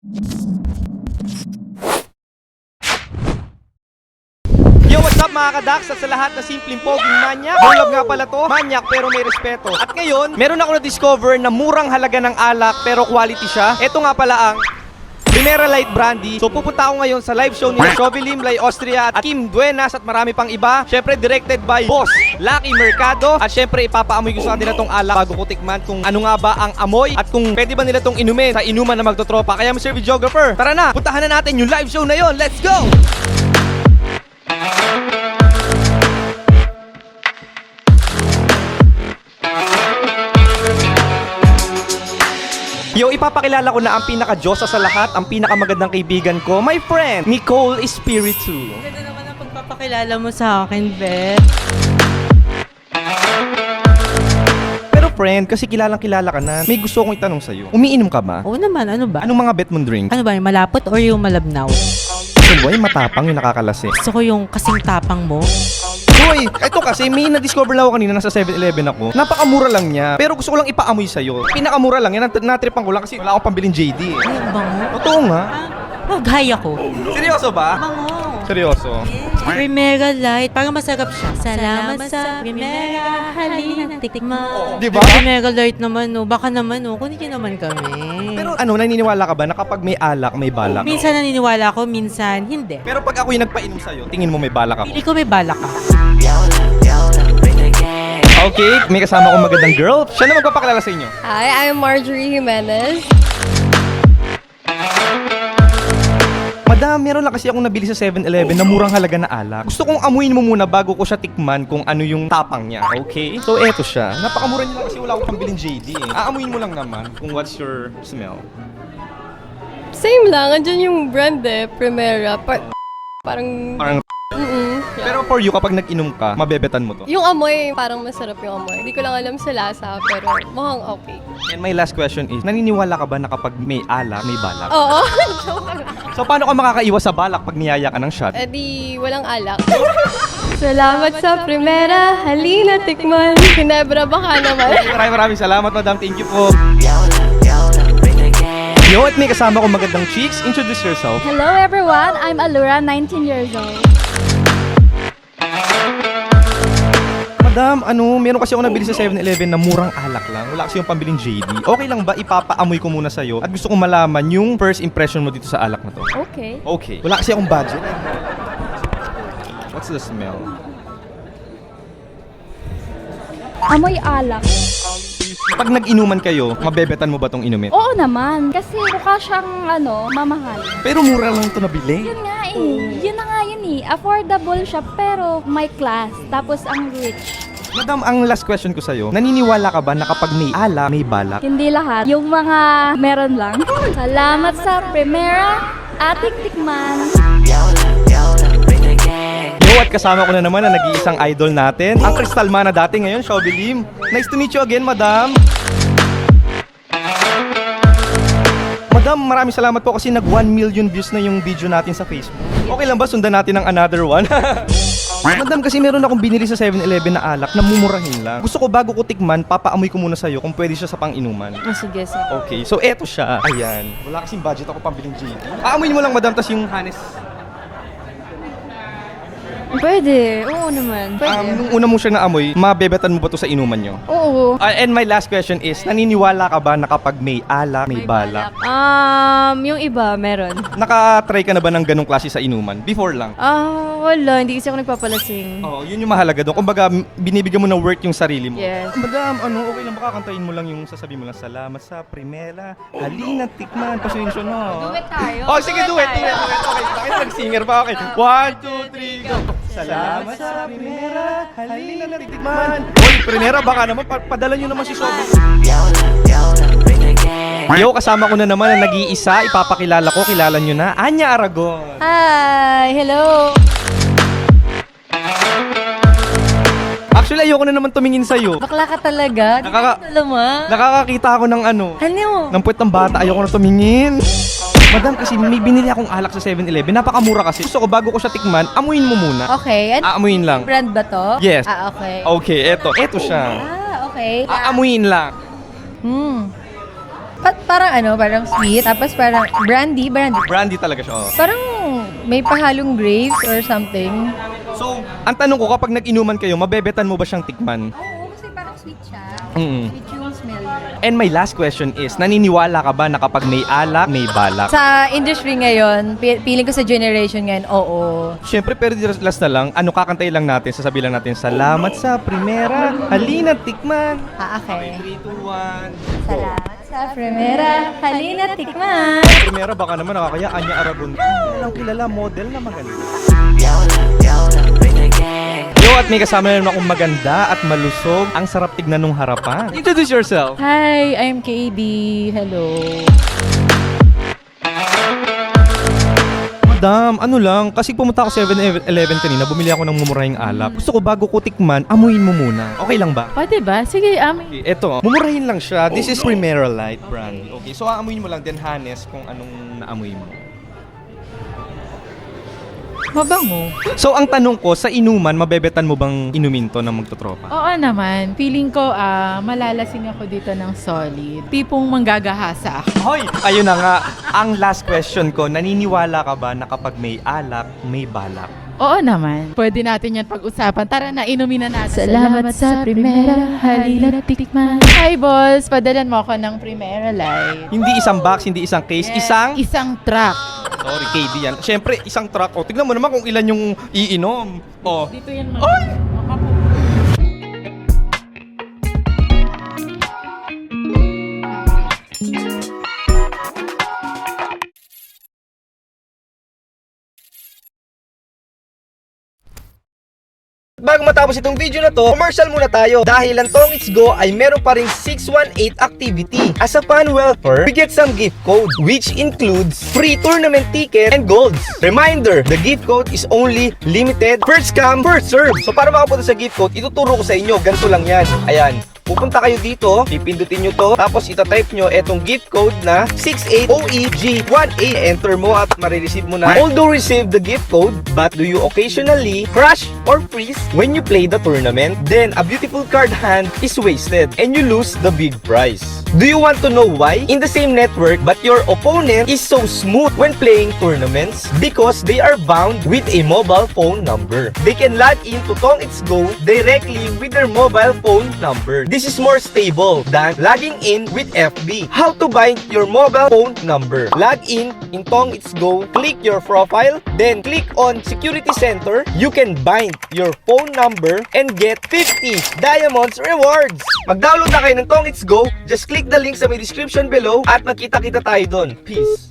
Yo, what's up mga kadaks? At sa lahat na simpleng poging manyak, bulog nga pala to, manyak pero may respeto. At ngayon, meron ako na-discover na murang halaga ng alak pero quality siya. Ito nga pala ang Primera Light Brandy. So pupunta ako ngayon sa live show ni Shovelim, Lai Austria at Kim Duenas at marami pang iba. Syempre directed by Boss Lucky Mercado. At syempre ipapaamoy ko sa kanila tong alak bago ko tikman kung ano nga ba ang amoy at kung pwede ba nila tong inumin sa inuman na magtotropa. Kaya Mr. Videographer, tara na, puntahan na natin yung live show na yon. Let's go! Yo, ipapakilala ko na ang pinaka-Diyosa sa lahat, ang pinakamagandang kaibigan ko, my friend, Nicole Espiritu. Ganda naman ang pagpapakilala mo sa akin, Beth. Pero friend, kasi kilalang-kilala ka na, may gusto kong itanong sa'yo. Umiinom ka ba? Oo naman, ano ba? Anong mga bet mong drink? Ano ba, yung malapot or yung malabnaw? Gusto mo, yung matapang, yung nakakalasi. Gusto ko yung kasing tapang mo. Hoy, ito kasi may na-discover lang ako kanina, nasa 7-Eleven ako. Napakamura lang niya, pero gusto ko lang ipaamoy sa'yo. Pinakamura lang yan, natripan ko lang kasi wala akong pambiling JD eh. Ay, ang bango. Totoo nga. Mag-high ako. Seryoso ba? Bango. Seryoso. Primera Light, parang masarap siya. Salamat sa Primera, halina tikman. Di ba? Primera Light naman, no. Baka naman, no. Kunin niyo naman kami. Pero ano, naniniwala ka ba na kapag may alak, may balak? Minsan naniniwala ko, minsan hindi. Pero pag ako'y nagpainom sa'yo, tingin mo may balak ako? Pili ko may balak ka. Okay, may kasama akong magandang girl. Siya na magpapakilala sa inyo. Hi, I'm Marjorie Jimenez. Madam, meron lang kasi akong nabili sa 7-Eleven na murang halaga na alak. Gusto kong amuin mo muna bago ko siya tikman kung ano yung tapang niya, okay? So, eto siya. Napakamura niya lang kasi wala akong pambiling JD eh. Aamuin mo lang naman kung what's your smell. Same lang, andyan yung brand eh, Primera. Parang... Parang Pero for you, kapag nag-inom ka, mabebetan mo to. Yung amoy, parang masarap yung amoy. Hindi ko lang alam sa lasa, pero mukhang okay. And my last question is, naniniwala ka ba na kapag may alak, may balak? Oo, joke lang. So, paano ka makakaiwas sa balak pag niyaya ka ng shot? Eh di, walang alak. Salamat sa Primera, halina tikman. Ginebra baka naman. Maraming salamat, madam. Thank you po. Yo, at may kasama ko magandang chicks. Introduce yourself. Hello everyone, I'm Alura, 19 years old. Madam, meron kasi ako nabili sa 7-Eleven na murang alak lang. Wala kasi yung pambiling JD. Okay lang ba ipapaamoy ko muna sa'yo? At gusto kong malaman yung first impression mo dito sa alak na to. Okay. Okay. Wala kasi akong budget. What's the smell? Amoy alak. Pag nag-inuman kayo, mabebetan mo ba tong inumin? Oo naman, kasi mukha siyang mamahal. Pero mura lang ito nabili. Yun nga eh, yun na nga yun eh. Affordable siya pero may class, tapos ang rich. Madam, ang last question ko sa'yo, naniniwala ka ba na kapag may alak, may balak? Hindi lahat, yung mga meron lang. Salamat sa Primera, ating tikman. Yo, at kasama ko na naman ang nag-iisang idol natin, ang Crystal Mana dati ngayon, Shovelim. Nice to meet you again, madam. Madam, maraming salamat po kasi nag 1 million views na yung video natin sa Facebook. Okay lang ba sundan natin ang another one? Madam, kasi meron akong binili sa 7-Eleven na alak na mumurahin lang. Gusto ko bago ko tikman, papaamoy ko muna sa'yo kung pwede siya sa pang-inuman. Sige, sige. Okay, so eto siya. Ayan. Wala kasing budget ako pambiling JD. Aamoy mo lang, madam, tas yung hanes. Pwede, oo naman. Nung una mo siya naamoy, mabebetan mo ba to sa inuman nyo? Oo. And my last question is, naniniwala ka ba na kapag may alak, may balak? Yung iba, meron. Nakatry ka na ba ng ganong klase sa inuman? Before lang. Wala. Hindi kasi ako nagpapalasing. Oo, yun yung mahalaga doon. Kumbaga, binibigyan mo na worth yung sarili mo. Yes. Madam, okay lang ba kakantayin mo lang yung sasabihin mo lang, salamat sa Primera, halina, tikman, pasensya na. Do it tayo. Oh, sige, do it. Okay, bakit nag-singer pa? Okay, 1, 2, 3, go. Salamat sa Primera, halina, tikman. Hoy, Primera, baka naman, padala nyo naman si Sobe. Yo, kasama ko na naman ang nag-iisa, ipapakilala ko, kilala nyo na, Anya Aragon. Hi! Hello! Actually, ayoko na naman tumingin sa'yo. Bakla ka talaga? Nakakakita ako ng Ano? ng puwet ng bata, ayoko na tumingin. Madam, kasi may binili akong alak sa 7-Eleven, napakamura kasi. Gusto ko bago ko siya tikman, amuin mo muna. Okay. Aamuin lang. Brand ba to? Yes. Okay. Okay, eto siya. Okay. Aamuin lang. Parang sweet. Tapos parang brandy. Brandy talaga siya. Oh. Parang may pahalong grapes or something. So, ang tanong ko, kapag nag-inuman kayo, mabebetan mo ba siyang tikman? Oo, kasi parang sweet siya. Mm. Sweet yung smell niya. And my last question is, naniniwala ka ba na kapag may alak, may balak? Sa industry ngayon, feeling ko sa generation ngayon, oo. Siyempre, pero last na lang, kakantay lang natin, sasabihin lang natin, salamat sa primera, halina tikman. Okay. 3, 2, 1. Salamat sa primera, halina tikman. Primera, baka naman nakakaya, Anya Aragon. Walang kilala, model na maganda. Yo, at may kasama na naman akong maganda at malusog. Ang sarap tignan nung harapan. Introduce yourself. Hi, I'm KD. Hello. Madam, ano lang, kasi pumunta ako 7-Eleven kanina, bumili ako ng mumurahing alak. Gusto ko bago ko tikman, amuin mo muna. Okay lang ba? Pwede ba? Sige, Okay, eto, mumurahin lang siya. This is Primera Light brand. Okay, so aamuin mo lang din, Hanes, kung anong naamoy mo. mabango. So, ang tanong ko, sa inuman, mabebetan mo bang inumin to ng magtotropa? Oo naman. Feeling ko, malalasing ako dito ng solid. Tipong manggagahasa ako. Hoy! Ayun na nga, ang last question ko, naniniwala ka ba na kapag may alak, may balak? Oo naman. Pwede natin yan pag-usapan. Tara na, inumin na natin. Salamat sa primera, halina tikman. Hi, boss. Padalan mo ako ng Primera Light. Hindi isang box, hindi isang case, Isang truck. Sorry, KD yan. Siyempre, isang truck. O, tignan mo naman kung ilan yung iinom. O, Dito yan, bago matapos itong video na to, commercial muna tayo dahil ang Tongits Go ay meron pa ring 618 activity. As a fan welfare, we get some gift code which includes free tournament ticket and golds. Reminder, the gift code is only limited, first come, first serve. So para makapunta sa gift code, ituturo ko sa inyo, ganito lang yan. Ayan. Pupunta kayo dito, pipindutin nyo to, tapos itatype nyo etong gift code na 68OEG1A. Enter mo at marireceive mo na. Although receive the gift code, but do you occasionally crash or freeze when you play the tournament? Then a beautiful card hand is wasted and you lose the big prize. Do you want to know why? In the same network, but your opponent is so smooth when playing tournaments because they are bound with a mobile phone number. They can log in to Tongits Go directly with their mobile phone number. This is more stable than logging in with FB. How to bind your mobile phone number? Log in Tongits Go, click your profile, then click on Security Center. You can bind your phone number and get 50 diamonds rewards. Mag-download na kayo ng Tongits Go. Just click the link sa may description below at magkita-kita tayo doon. Peace!